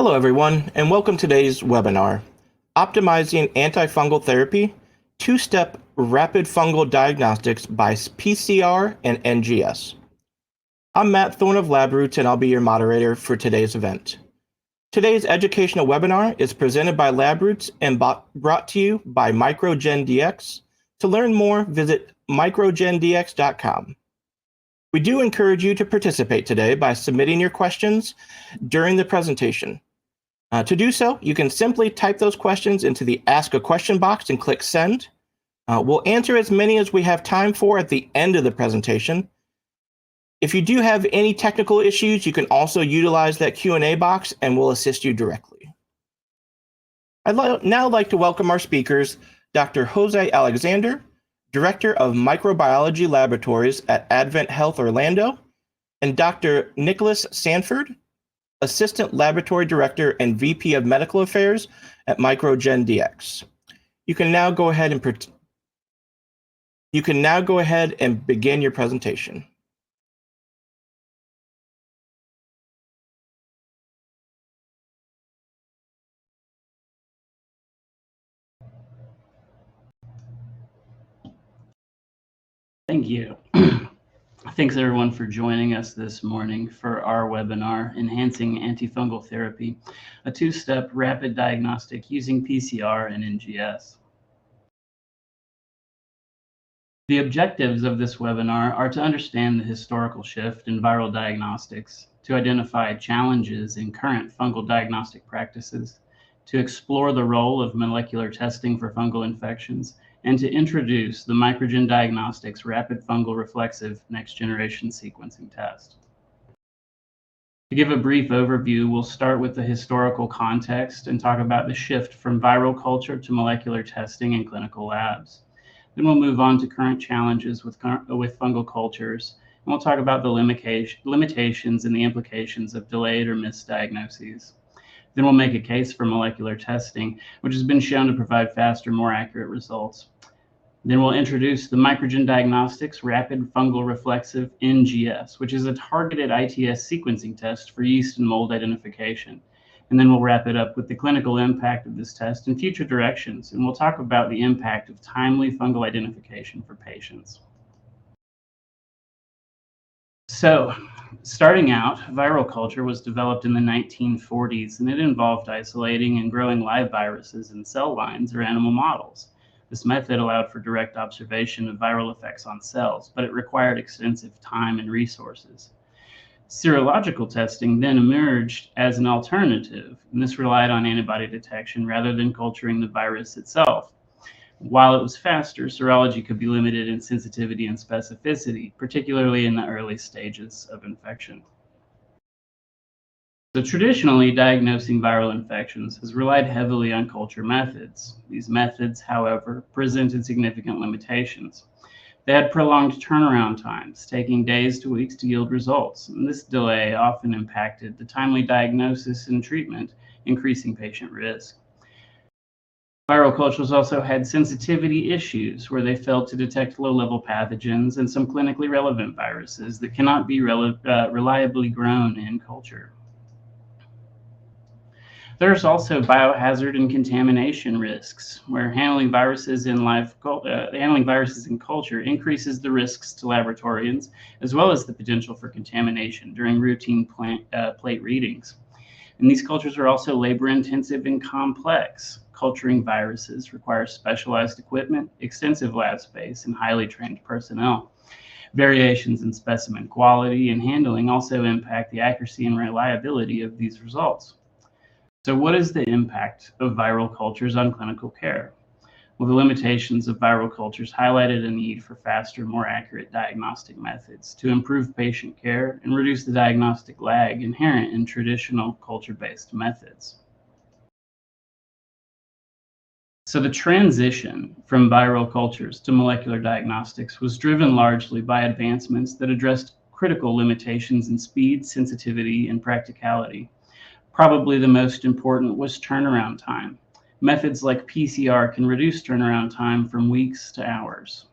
Hello, everyone, and welcome to today's webinar, Optimizing Antifungal Therapy, Two-Step Rapid Fungal Diagnostics by PCR and NGS. I'm Matt Thorne of LabRoots, and I'll be your moderator for today's event. Today's educational webinar is presented by LabRoots and brought to you by MicroGenDX. To learn more, visit microgendx.com. We do encourage you to participate today by submitting your questions during the presentation. To do so, you can simply type those questions into the Ask a Question box and click Send. We'll answer as many as we have time for at the end of the presentation. If you do have any technical issues, you can also utilize that Q&A box and we'll assist you directly. I'd now like to welcome our speakers, Dr. Jose Alexander, Director of Microbiology Laboratories at AdventHealth Orlando, and Dr. Nicholas Sanford, Assistant Laboratory Director and VP of Medical Affairs at MicroGenDX. You can now go ahead and begin your presentation. Thank you. Thanks everyone for joining us this morning for our webinar, Enhancing Antifungal Therapy, a two-step rapid diagnostic using PCR and NGS. The objectives of this webinar are to understand the historical shift in viral diagnostics, to identify challenges in current fungal diagnostic practices, to explore the role of molecular testing for fungal infections, and to introduce the Microgen Diagnostics Rapid Fungal Reflexive Next Generation Sequencing Test. To give a brief overview, we'll start with the historical context and talk about the shift from viral culture to molecular testing in clinical labs. Then we'll move on to current challenges with fungal cultures, and we'll talk about the limitations and the implications of delayed or missed diagnoses. Then we'll make a case for molecular testing, which has been shown to provide faster, more accurate results. Then we'll introduce the Microgen Diagnostics Rapid Fungal Reflexive NGS, which is a targeted ITS sequencing test for yeast and mold identification. And then we'll wrap it up with the clinical impact of this test and future directions. And we'll talk about the impact of timely fungal identification for patients. So, starting out, viral culture was developed in the 1940s, and it involved isolating and growing live viruses in cell lines or animal models. This method allowed for direct observation of viral effects on cells, but it required extensive time and resources. Serological testing then emerged as an alternative, and this relied on antibody detection rather than culturing the virus itself. While it was faster, serology could be limited in sensitivity and specificity, particularly in the early stages of infection. So traditionally, diagnosing viral infections has relied heavily on culture methods. These methods, however, presented significant limitations. They had prolonged turnaround times, taking days to weeks to yield results, and this delay often impacted the timely diagnosis and treatment, increasing patient risk. Viral cultures also had sensitivity issues where they failed to detect low-level pathogens and some clinically relevant viruses that cannot be reliably grown in culture. There's also biohazard and contamination risks, where handling viruses in culture increases the risks to laboratorians, as well as the potential for contamination during routine plate readings. And these cultures are also labor-intensive and complex. Culturing viruses requires specialized equipment, extensive lab space, and highly trained personnel. Variations in specimen quality and handling also impact the accuracy and reliability of these results. So what is the impact of viral cultures on clinical care? Well, the limitations of viral cultures highlighted a need for faster, more accurate diagnostic methods to improve patient care and reduce the diagnostic lag inherent in traditional culture-based methods. So the transition from viral cultures to molecular diagnostics was driven largely by advancements that addressed critical limitations in speed, sensitivity, and practicality. Probably the most important was turnaround time. Methods like PCR can reduce turnaround time from weeks to hours.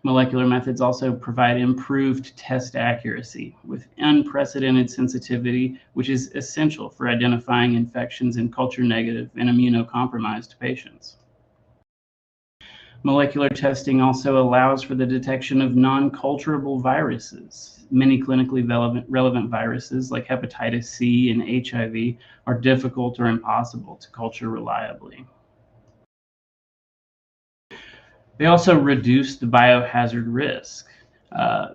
Molecular methods also provide improved test accuracy with unprecedented sensitivity, which is essential for identifying infections in culture-negative and immunocompromised patients. Molecular testing also allows for the detection of non-culturable viruses. Many clinically relevant viruses like hepatitis C and HIV are difficult or impossible to culture reliably. They also reduce the biohazard risk.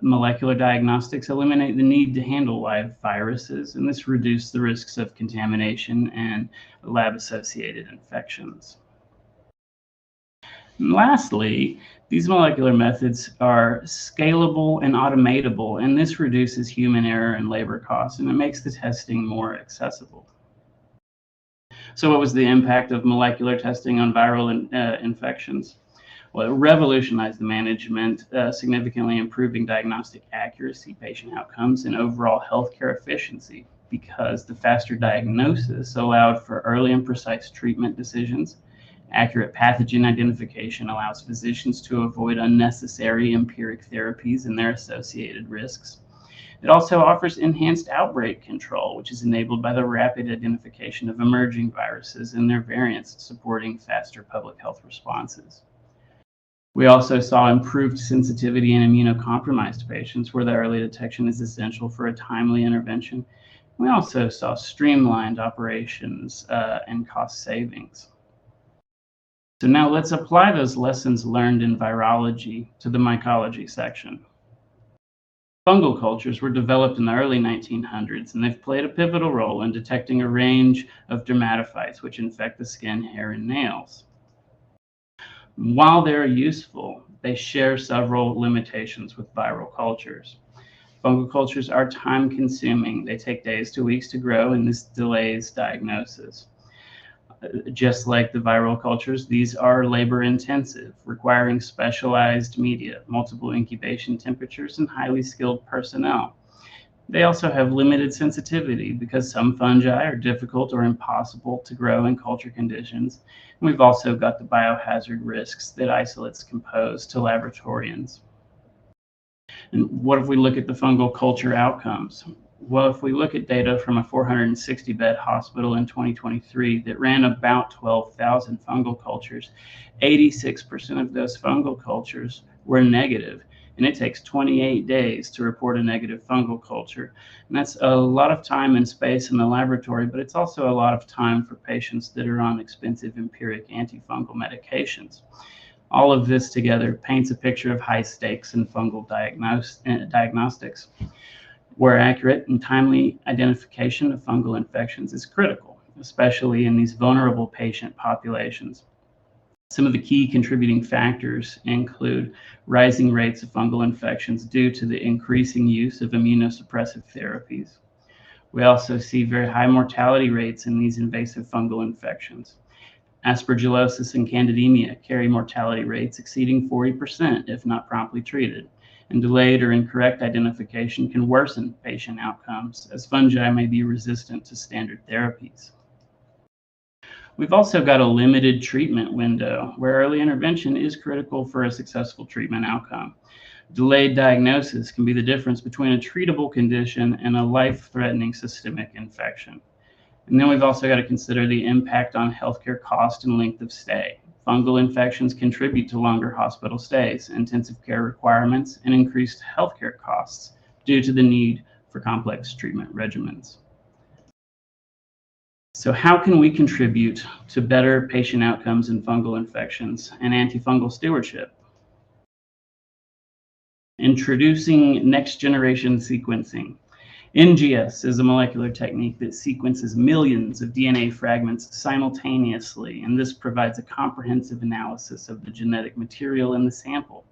Molecular diagnostics eliminate the need to handle live viruses, and this reduces the risks of contamination and lab-associated infections. And lastly, these molecular methods are scalable and automatable, and this reduces human error and labor costs, and it makes the testing more accessible. So what was the impact of molecular testing on viral infections? Well, it revolutionized the management, significantly improving diagnostic accuracy, patient outcomes, and overall healthcare efficiency, because the faster diagnosis allowed for early and precise treatment decisions. Accurate pathogen identification allows physicians to avoid unnecessary empiric therapies and their associated risks. It also offers enhanced outbreak control, which is enabled by the rapid identification of emerging viruses and their variants, supporting faster public health responses. We also saw improved sensitivity in immunocompromised patients, where the early detection is essential for a timely intervention. We also saw streamlined operations and cost savings. So now let's apply those lessons learned in virology to the mycology section. Fungal cultures were developed in the early 1900s, and they've played a pivotal role in detecting a range of dermatophytes, which infect the skin, hair, and nails. While they're useful, they share several limitations with viral cultures. Fungal cultures are time-consuming. They take days to weeks to grow, and this delays diagnosis. Just like the viral cultures, these are labor-intensive, requiring specialized media, multiple incubation temperatures, and highly skilled personnel. They also have limited sensitivity because some fungi are difficult or impossible to grow in culture conditions. And we've also got the biohazard risks that isolates can pose to laboratorians. And what if we look at the fungal culture outcomes? Well, if we look at data from a 460-bed hospital in 2023 that ran about 12,000 fungal cultures, 86% of those fungal cultures were negative. And it takes 28 days to report a negative fungal culture. And that's a lot of time and space in the laboratory, but it's also a lot of time for patients that are on expensive empiric antifungal medications. All of this together paints a picture of high stakes in fungal diagnostics, where accurate and timely identification of fungal infections is critical, especially in these vulnerable patient populations. Some of the key contributing factors include rising rates of fungal infections due to the increasing use of immunosuppressive therapies. We also see very high mortality rates in these invasive fungal infections. Aspergillosis and candidemia carry mortality rates exceeding 40% if not promptly treated, and delayed or incorrect identification can worsen patient outcomes, as fungi may be resistant to standard therapies. We've also got a limited treatment window where early intervention is critical for a successful treatment outcome. Delayed diagnosis can be the difference between a treatable condition and a life-threatening systemic infection. And then we've also got to consider the impact on healthcare cost and length of stay. Fungal infections contribute to longer hospital stays, intensive care requirements, and increased healthcare costs due to the need for complex treatment regimens. So how can we contribute to better patient outcomes in fungal infections and antifungal stewardship? Introducing next-generation sequencing. NGS is a molecular technique that sequences millions of DNA fragments simultaneously, and this provides a comprehensive analysis of the genetic material in the sample.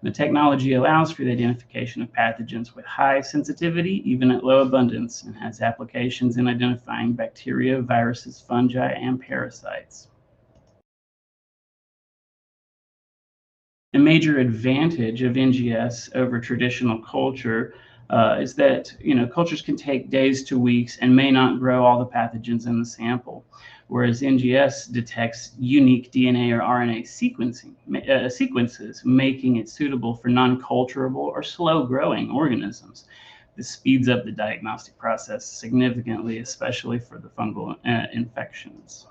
The technology allows for the identification of pathogens with high sensitivity, even at low abundance, and has applications in identifying bacteria, viruses, fungi, and parasites. A major advantage of NGS over traditional culture is that cultures can take days to weeks and may not grow all the pathogens in the sample. whereas NGS detects unique DNA or RNA sequences, making it suitable for non-culturable or slow-growing organisms. This speeds up the diagnostic process significantly, especially for the fungal infections.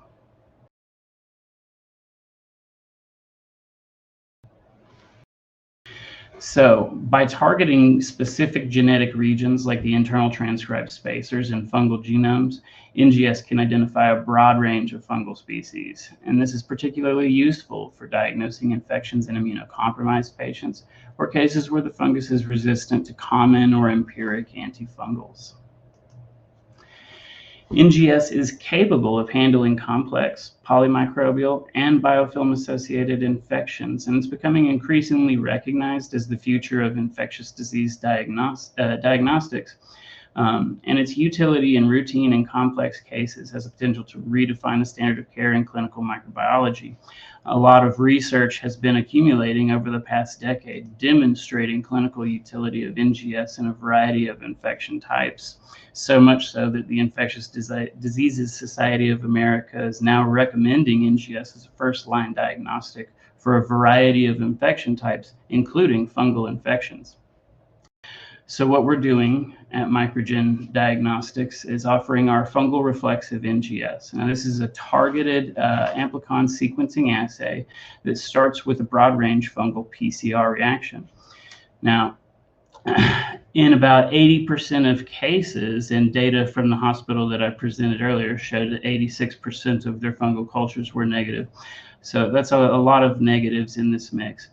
So by targeting specific genetic regions like the internal transcribed spacers and fungal genomes, NGS can identify a broad range of fungal species. And this is particularly useful for diagnosing infections in immunocompromised patients or cases where the fungus is resistant to common or empiric antifungals. NGS is capable of handling complex, polymicrobial, and biofilm-associated infections, and it's becoming increasingly recognized as the future of infectious disease diagnostics. And its utility in routine and complex cases has the potential to redefine the standard of care in clinical microbiology. A lot of research has been accumulating over the past decade, demonstrating clinical utility of NGS in a variety of infection types. So much so that the Infectious Diseases Society of America is now recommending NGS as a first-line diagnostic for a variety of infection types, including fungal infections. So what we're doing at Microgen Diagnostics is offering our fungal reflexive NGS. Now, this is a targeted amplicon sequencing assay that starts with a broad range fungal PCR reaction. Now, in about 80% of cases, and data from the hospital that I presented earlier showed that 86% of their fungal cultures were negative. So that's a lot of negatives in this mix.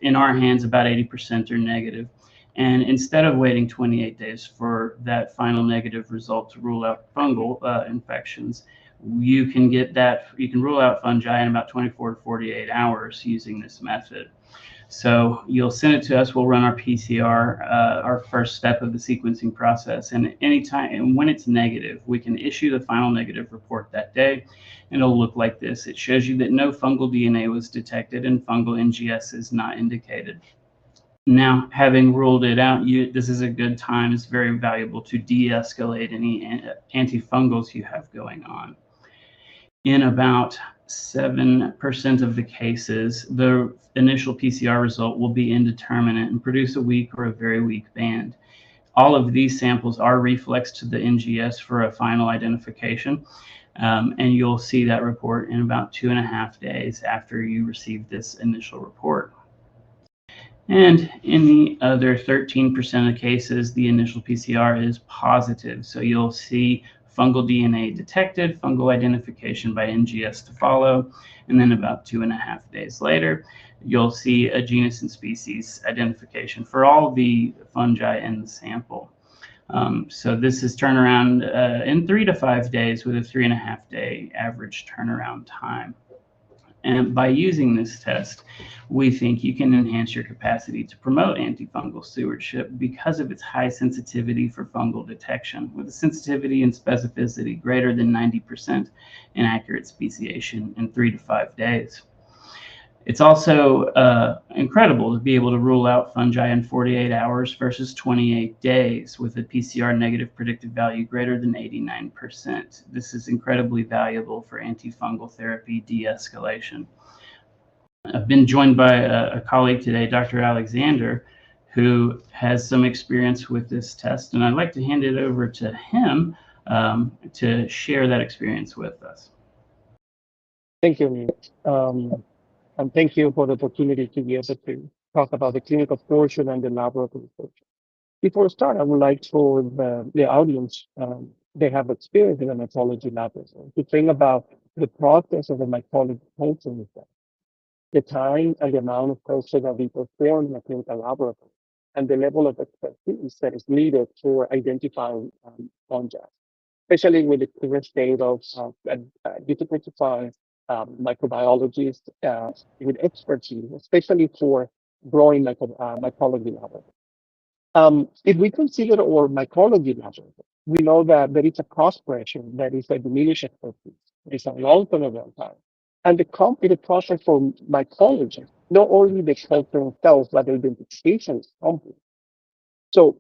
In our hands, about 80% are negative. And instead of waiting 28 days for that final negative result to rule out fungal infections, you can rule out fungi in about 24 to 48 hours using this method. So you'll send it to us, we'll run our PCR, our first step of the sequencing process. And when it's negative, we can issue the final negative report that day. And it'll look like this. It shows you that no fungal DNA was detected and fungal NGS is not indicated. Now, having ruled it out, this is a good time. It's very valuable to de-escalate any antifungals you have going on. In about 7% of the cases, the initial PCR result will be indeterminate and produce a weak or a very weak band. All of these samples are reflexed to the NGS for a final identification, and you'll see that report in about 2.5 days after you receive this initial report. And in the other 13% of cases, the initial PCR is positive. So you'll see fungal DNA detected, fungal identification by NGS to follow, and then about 2.5 days later, you'll see a genus and species identification for all the fungi in the sample. So this is turnaround in 3 to 5 days with a 3.5-day average turnaround time. And by using this test, we think you can enhance your capacity to promote antifungal stewardship because of its high sensitivity for fungal detection, with a sensitivity and specificity greater than 90% and accurate speciation in 3 to 5 days. It's also incredible to be able to rule out fungi in 48 hours versus 28 days with a PCR negative predictive value greater than 89%. This is incredibly valuable for antifungal therapy de-escalation. I've been joined by a colleague today, Dr. Alexander, who has some experience with this test, and I'd like to hand it over to him to share that experience with us. Thank you, Nick. And thank you for the opportunity to be able to talk about the clinical portion and the laboratory portion. Before I start, I would like for the audience, they have experience in a mycology laboratory, to think about the process of the mycology culture, the time and the amount of culture that we perform in a clinical laboratory, and the level of expertise that is needed for identifying fungi, especially with the current state of difficult to find microbiologists with expertise, especially for growing mycology laboratory. If we consider our mycology laboratory, we know that there is a cost pressure, that is a diminished expertise, there is a long turnaround time. And the process for mycology, not only the culture itself, but the identification is complex. So,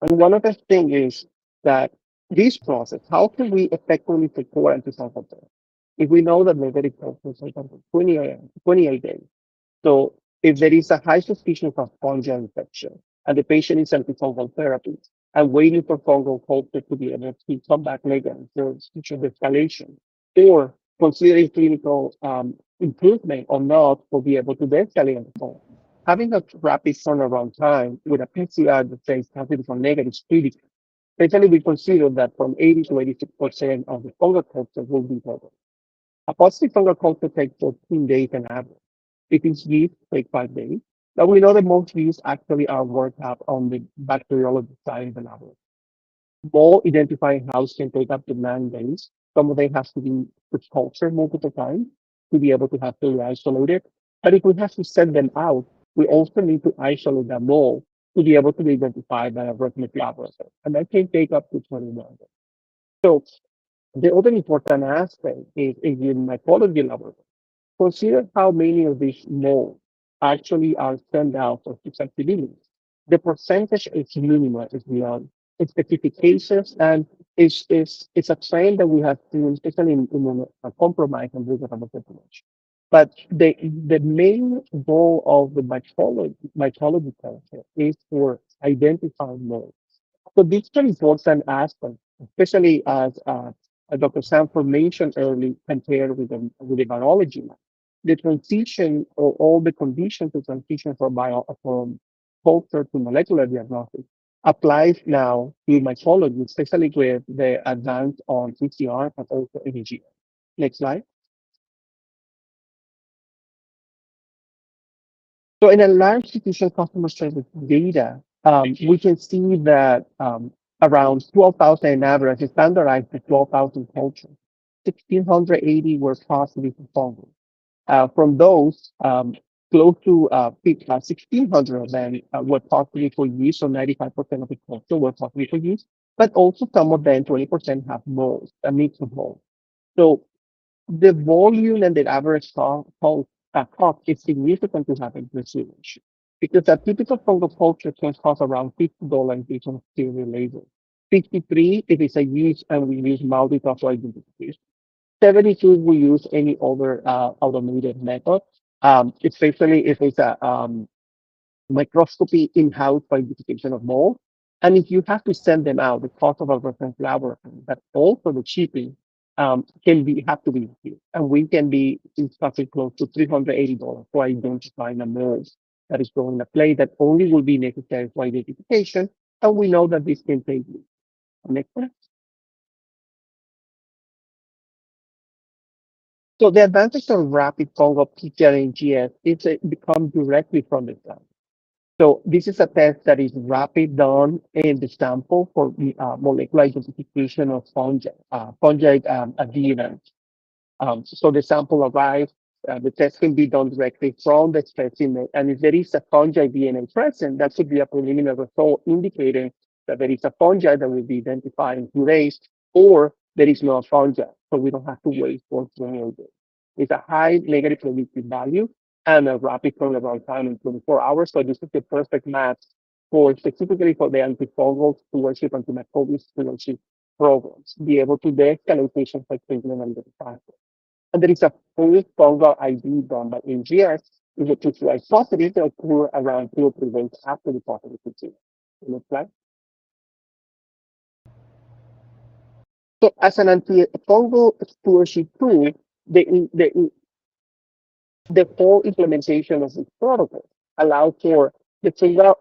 and one of the things is that this process, how can we effectively support antifungal therapy? If we know that negative cultures are 28 days, so if there is a high suspicion of fungal infection and the patient is antifungal therapy and waiting for fungal culture to be able to come back negative for future escalation, or considering clinical improvement or not for be able to de-escalate the fungal. Having a rapid turnaround time with a PCR that says positive or negative is critical. Especially we consider that from 80 to 86% of the fungal culture will be negative. A positive fungal culture takes 14 days on average. If it's yeast, take 5 days. But we know that most yeast actually are worked up on the bacteriology side of the laboratory. Mold identifying house can take up to 9 days. Some of them have to be cultured multiple times to be able to have fully isolated. But if we have to send them out, we also need to isolate the mold to be able to be identified by a reference laboratory. And that can take up to 21 days. So the other important aspect is in mycology laboratory. Consider how many of these molds actually are sent out for susceptibility. The percentage is minimal, is beyond specifications, and it's a trend that we have seen, especially in a compromise and rigor of population. But the main goal of the mycology culture is for identifying molds. So this is an important aspect, especially as Dr. Sanford mentioned earlier, compared with the biology. The transition or all the conditions to transition from culture to molecular diagnostics applies now to mycology, especially with the advance on PCR and also NGS. Next slide. So in a large institution customer service data, we can see that around 12,000 on average, is standardized to 12,000 cultures. 1,680 were positive for fungal. From those, close to 1,600 of them were positive for use, so 95% of the culture were positive for use, but also some of them, 20% have moles, a mix of moles. So the volume and the average cost is significant to have in consideration because a typical fungal culture can cost around $50 based on stereo label. 53 if it's a use and we use multi-factor identification. 72 we use any other automated method, especially if it's a microscopy in-house for identification of mold. And if you have to send them out, the cost of a reference laboratory, but also the shipping have to be reduced. And we can be discussing close to $380 for identifying a mold that is going to play that only will be necessary for identification. And we know that this can take weeks. Next one. So the advantage of rapid fungal PCR and NGS is it becomes directly from the sample. So this is a test that is rapid done in the sample for molecular identification of fungi adherent. So the sample arrives, the test can be done directly from the specimen, and if there is a fungi DNA present, that should be a preliminary result indicating that there is a fungi that will be identified in 2 days, or there is no fungi, so we don't have to wait for 28 days. It's a high negative predictive value and a rapid turnaround time in 24 hours. So this is the perfect match for specifically for the antifungal stewardship and antimicrobial stewardship programs, be able to de-escalate patients by treatment and the faster. And there is a full fungal ID done by NGS, which is like positive to occur around 2 or 3 days after the positive PCR. Next slide. So as an antifungal stewardship tool, the whole implementation of this protocol allows for the fungal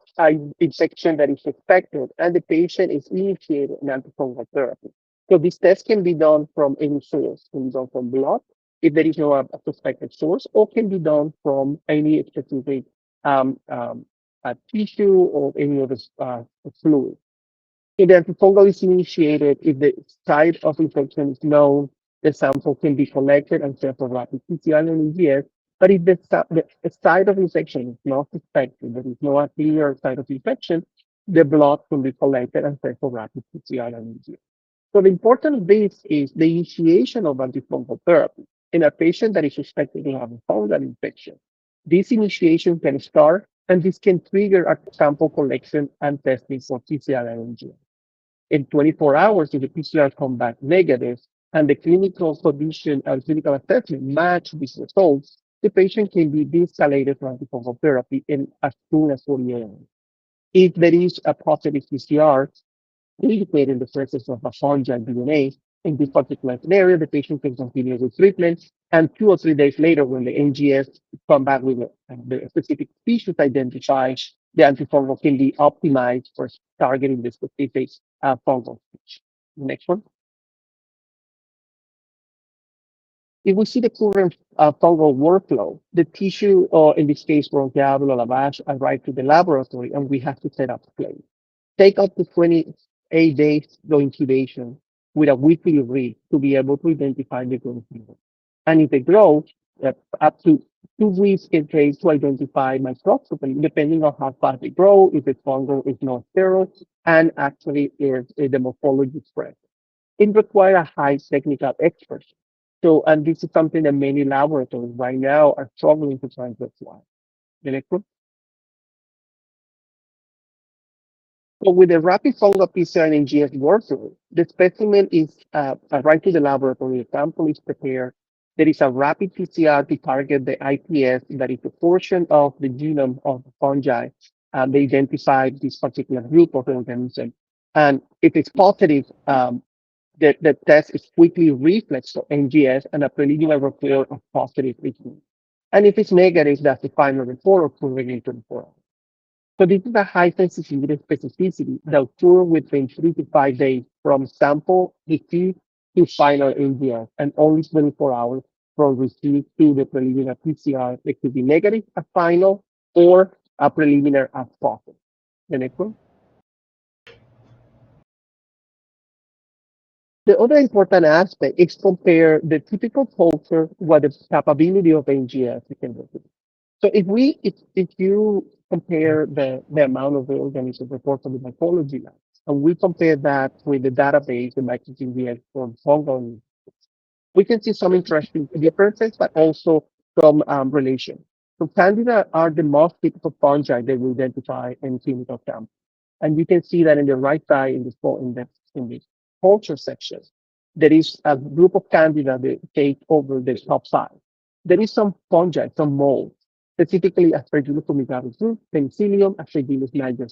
infection that is suspected, and the patient is initiated in antifungal therapy. So this test can be done from any source, can be done from blood, if there is no suspected source, or can be done from any specific tissue or any other fluid. If the antifungal is initiated, if the site of infection is known, the sample can be collected and sent for rapid PCR and NGS. But if the site of infection is not suspected, there is no clear site of infection, the blood can be collected and sent for rapid PCR and NGS. So the important of this is the initiation of antifungal therapy in a patient that is suspected to have a fungal infection. This initiation can start, and this can trigger a sample collection and testing for PCR and NGS. In 24 hours, if the PCR come back negative and the clinical condition and clinical assessment match these results, the patient can be de-escalated for antifungal therapy in as soon as 48 hours. If there is a positive PCR, indicating the presence of a fungal DNA in this particular scenario, the patient can continue with treatment. And 2 or 3 days later, when the NGS come back with the specific species identified, the antifungal can be optimized for targeting the specific fungal species. Next one. If we see the current fungal workflow, the tissue, or in this case, bronchial or lavage, arrive to the laboratory, and we have to set up plate. Take up to 28 days the incubation with a weekly read to be able to identify the growth level. And if they grow, up to 2 weeks can take to identify microscopically, depending on how fast they grow, if it's fungal, if not sterile, and actually if the morphology spread. It requires a high technical expertise. So, and this is something that many laboratories right now are struggling to try to apply. The next one. So with the rapid fungal PCR and NGS workflow, the specimen is arrived to the laboratory, the sample is prepared. There is a rapid PCR to target the IPS, that is a portion of the genome of the fungi. They identify this particular group of organisms. And if it's positive, the test is quickly reflexed to NGS and a preliminary report of positive result. And if it's negative, that's the final report occurring in 24 hours. So this is a high sensitivity specificity that occur within 3 to 5 days from sample receipt to final NGS, and only 24 hours from receipt to the preliminary PCR. It could be negative as final or a preliminary as positive. The next one. The other important aspect is compare the typical culture with the capability of NGS can do. So if you compare the amount of the organisms reported to the mycology lab, and we compare that with the database, the microGDS from fungal, we can see some interesting differences, but also some relation. So Candida are the most typical fungi that we identify in clinical samples. And you can see that in the right side in the culture section, there is a group of Candida that take over the top side. There is some fungi, some mold, specifically Aspergillus fumigatus group, Penicillium, Aspergillus niger.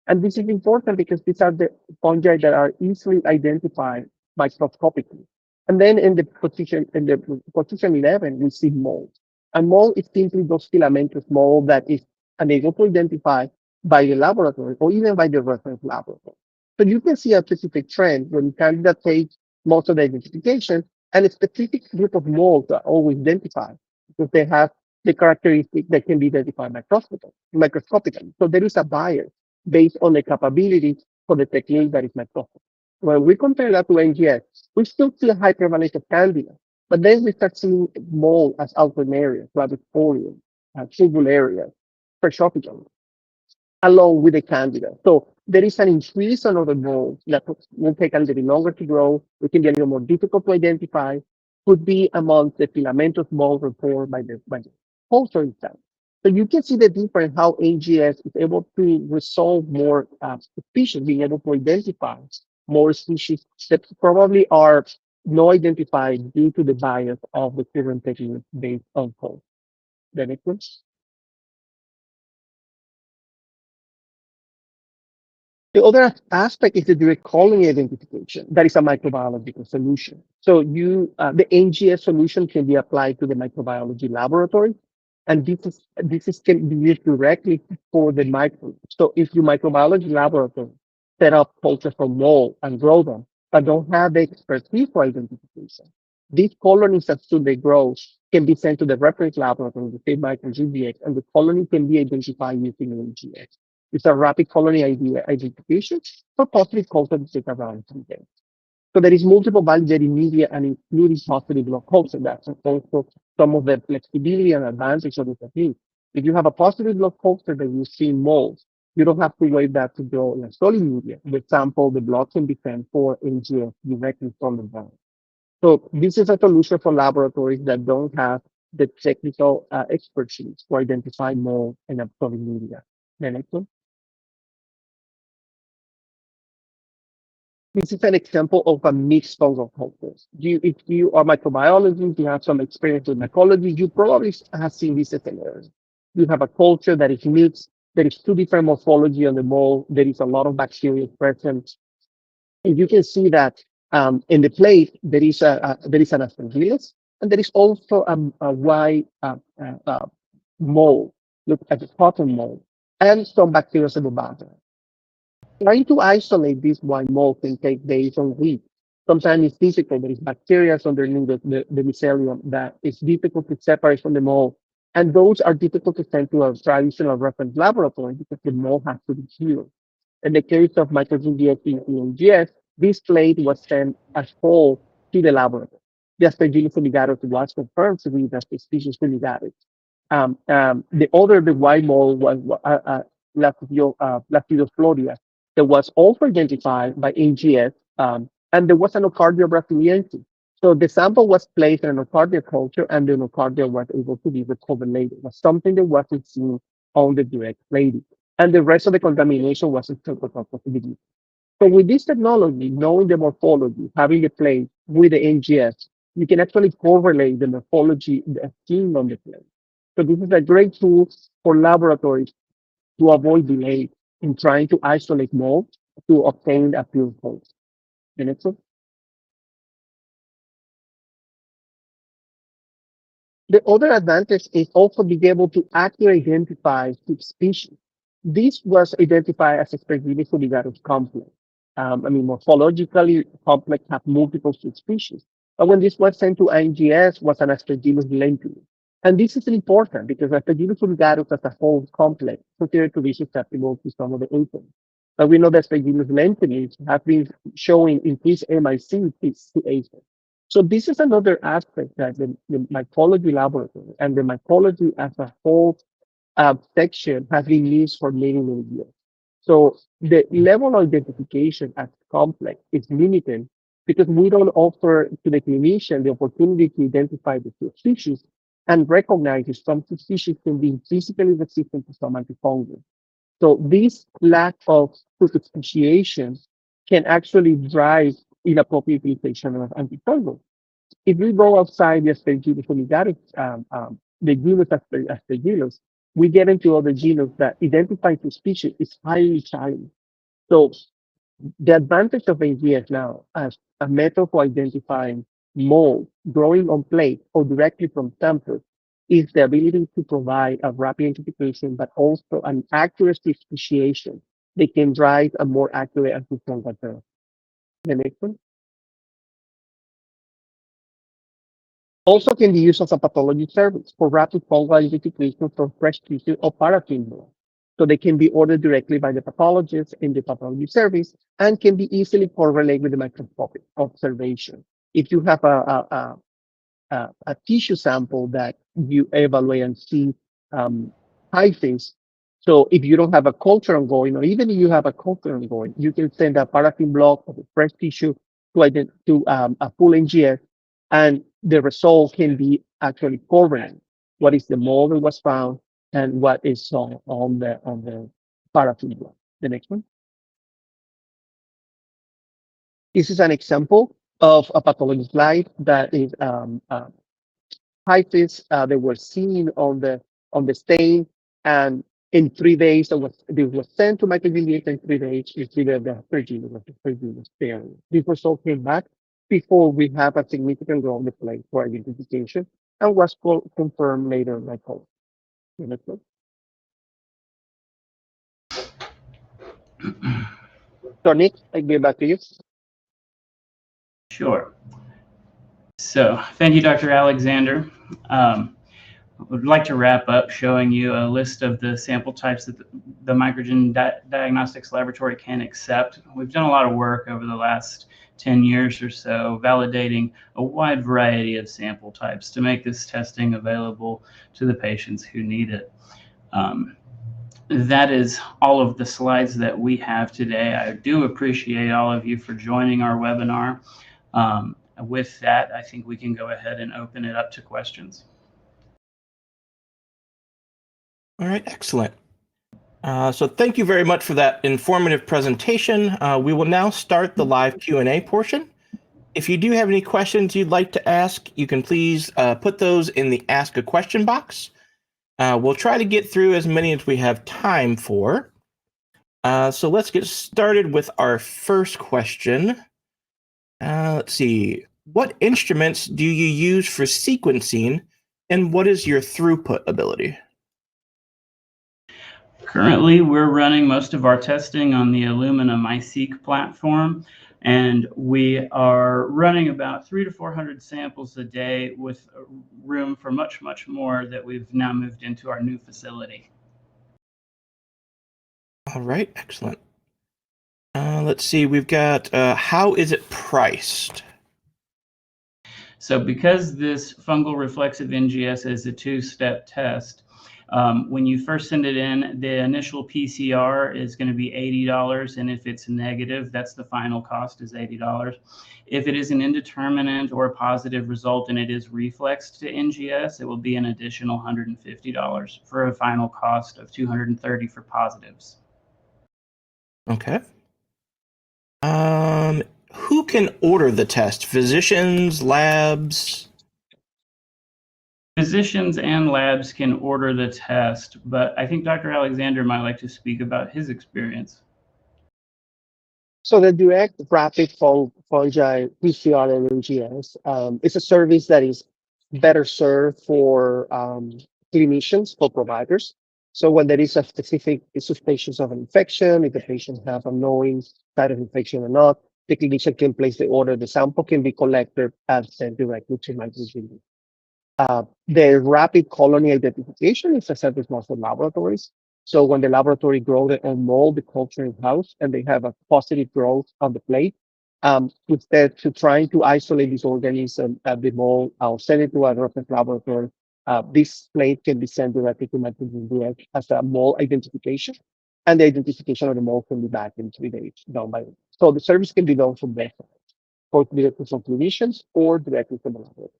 And this is important because these are the fungi that are easily identified microscopically. And then in the position 11, we see mold. And mold is simply those filamentous mold that is unable to identify by the laboratory or even by the reference laboratory. So you can see a specific trend when candidate takes most of the identification, and a specific group of molds are always identified because they have the characteristic that can be identified microscopically. So there is a bias based on the capability for the technique that is microscopic. When we compare that to NGS, we still see a high prevalence of candida, but then we start seeing mold as alternaria, rabbit-folium, tubularia, pershopicum, along with the candida. So there is an increase on other molds that will take a little longer to grow. It can be a little more difficult to identify. Could be among the filamentous mold reported by the culture itself. So you can see the difference how NGS is able to resolve more species, being able to identify more species that probably are not identified due to the bias of the current technique based on code. The next one. The other aspect is the direct colony identification. That is a microbiological solution. So the NGS solution can be applied to the microbiology laboratory, and this can be used directly for the micro. So if your microbiology laboratory set up cultures from mold and grow them, but don't have the expertise for identification, these colonies, as soon they grow, can be sent to the reference laboratory, the same microGDX, and the colony can be identified using NGS. It's a rapid colony identification for positive culture to take around 3 days. So there is multiple validated media and including positive blood culture. That's also some of the flexibility and advantage of this technique. If you have a positive blood culture that you see in molds, you don't have to wait that to go in a solid media. The sample, the blood can be sent for NGS directly from the body. So this is a solution for laboratories that don't have the technical expertise to identify mold in a solid media. The next one. This is an example of a mixed fungal culture. If you are microbiologist, you have some experience with mycology, you probably have seen this scenario. You have a culture that is mixed, there is two different morphology on the mold, there is a lot of bacteria present. And you can see that in the plate, there is an aspergillus, and there is also a white mold, look at the cotton mold, and some bacteria at the bottom. Trying to isolate this white mold can take days or weeks. Sometimes it's difficult. There is bacteria underneath the mycelium that is difficult to separate from the mold. And those are difficult to send to a traditional reference laboratory because the mold has to be cured. In the case of microbiology and NGS, this plate was sent as whole to the laboratory. The Aspergillus fumigatus was confirmed to be the species fumigatus. The white mold was Lactidoploria that was also identified by NGS, and there was an nocardia brasiliensis. So the sample was placed in a nocardia culture, and the nocardia was able to be recovered later. It was something that wasn't seen on the direct plating. And the rest of the contamination was a typical possibility. So with this technology, knowing the morphology, having the plate with the NGS, you can actually correlate the morphology seen on the plate. So this is a great tool for laboratories to avoid delay in trying to isolate mold to obtain a pure coat. The next one. The other advantage is also being able to accurately identify species. This was identified as Aspergillus fumigatus complex. Morphologically complex have multiple species. But when this was sent to NGS, was an Aspergillus lentivus. And this is important because Aspergillus fumigatus as a whole complex considered to be susceptible to some of the agents. But we know that Aspergillus lentivus have been showing increased MIC to agents. So this is another aspect that the mycology laboratory and the mycology as a whole section has been used for many, many years. So the level of identification as complex is limited because we don't offer to the clinician the opportunity to identify the two species and recognize if some species can be physically resistant to some antifungal. So this lack of speciation can actually drive inappropriate utilization of antifungal. If we go outside the Aspergillus fumigatus, the genus Aspergillus, we get into other genus that identifying the species is highly challenging. So the advantage of AGS now as a method for identifying mold growing on plate or directly from sample is the ability to provide a rapid identification, but also an accurate speciation that can drive a more accurate antifungal therapy. The next one. Also can be used as a pathology service for rapid fungal identification from fresh tissue or paraffin mold. So they can be ordered directly by the pathologist in the pathology service and can be easily correlated with the microscopic observation. If you have a tissue sample that you evaluate and see hyphens, so if you don't have a culture ongoing, or even if you have a culture ongoing, you can send a paraffin block of the fresh tissue to a full NGS, and the result can be actually covering what is the mold that was found and what is on the paraffin block. The next one. This is an example of a pathology slide that is hyphens that were seen on the stain, and in 3 days they was sent to microbiologist. In 3 days you see that the Aspergillus was sparing. This result came back before we have a significant role to play for identification and was confirmed later by code. So Nick, I give back to you. Sure. So thank you, Dr. Alexander. I would like to wrap up showing you a list of the sample types that the Microgen Diagnostics Laboratory can accept. We've done a lot of work over the last 10 years or so, validating a wide variety of sample types to make this testing available to the patients who need it. That is all of the slides that we have today. I do appreciate all of you for joining our webinar. With that, I think we can go ahead and open it up to questions. All right, excellent. So thank you very much for that informative presentation. We will now start the live Q&A portion. If you do have any questions you'd like to ask, you can please put those in the Ask a Question box. We'll try to get through as many as we have time for. So let's get started with our first question. Let's see. What instruments do you use for sequencing, and what is your throughput ability? Currently, we're running most of our testing on the Illumina MySeq platform, and we are running about 300 to 400 samples a day with room for much, much more that we've now moved into our new facility. All right, excellent. Let's see, we've got, how is it priced? So because this fungal reflexive NGS is a two-step test, when you first send it in, the initial PCR is going to be $80, and if it's negative, that's the final cost is $80. If it is an indeterminate or a positive result and it is reflexed to NGS, it will be an additional $150 for a final cost of $230 for positives. Okay. Who can order the test? Physicians, labs? Physicians and labs can order the test, but I think Dr. Alexander might like to speak about his experience. So the direct rapid fungi PCR and NGS is a service that is better served for clinicians, for providers. So when there is a specific suspicion of an infection, if the patient have a knowing side of infection or not, the clinician can place the order, the sample can be collected and sent directly to microbiology. The rapid colony identification is a service for laboratories. So when the laboratory grows their own mold, the culture in-house, and they have a positive growth on the plate, instead to trying to isolate this organism at the mold, I'll send it to a reference laboratory. This plate can be sent directly to microbiology as a mold identification, and the identification of the mold can be back in 3 days done by them. So the service can be done from both sides, both directly from clinicians or directly from the laboratory.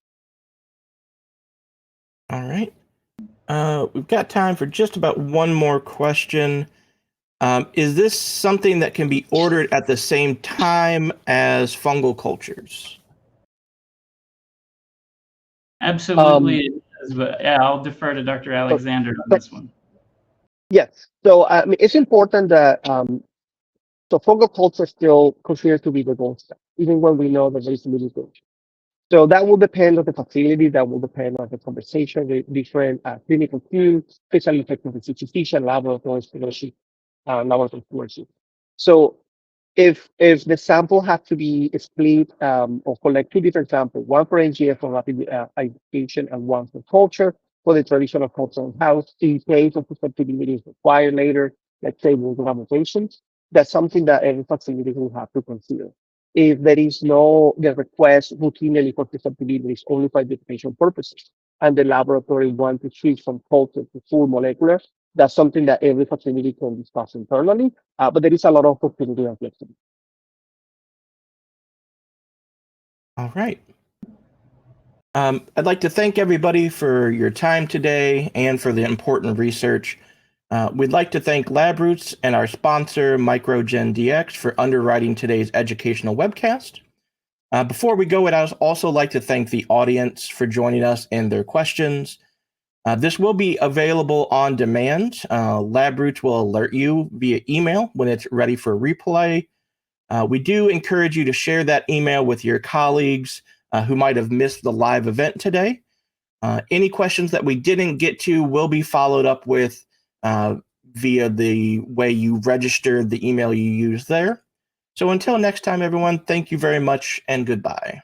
All right. We've got time for just about one more question. Is this something that can be ordered at the same time as fungal cultures? Absolutely, it is, but yeah, I'll defer to Dr. Alexander on this one. Yes. So I mean, it's important that so fungal culture is still considered to be the gold standard, even when we know that there is limitation. So that will depend on the facility, that will depend on the conversation, the different clinical teams, especially infectious disease, laboratories, fellowship, laboratory stewardship. So if the sample has to be split or collect two different samples, one for NGS for rapid identification and one for culture for the traditional culture in-house, in case of susceptibility is required later, let's say we'll have mutations, that's something that every facility will have to consider. If there is no the request routinely for susceptibilities only for identification purposes, and the laboratory wants to switch from culture to full molecular, that's something that every facility can discuss internally, but there is a lot of opportunity and flexibility. All right. I'd like to thank everybody for your time today and for the important research. We'd like to thank LabRoots and our sponsor, MicroGenDX, for underwriting today's educational webcast. Before we go, I'd also like to thank the audience for joining us and their questions. This will be available on demand. LabRoots will alert you via email when it's ready for replay. We do encourage you to share that email with your colleagues who might have missed the live event today. Any questions that we didn't get to will be followed up with via the way you registered the email you used there. So until next time, everyone, thank you very much and goodbye.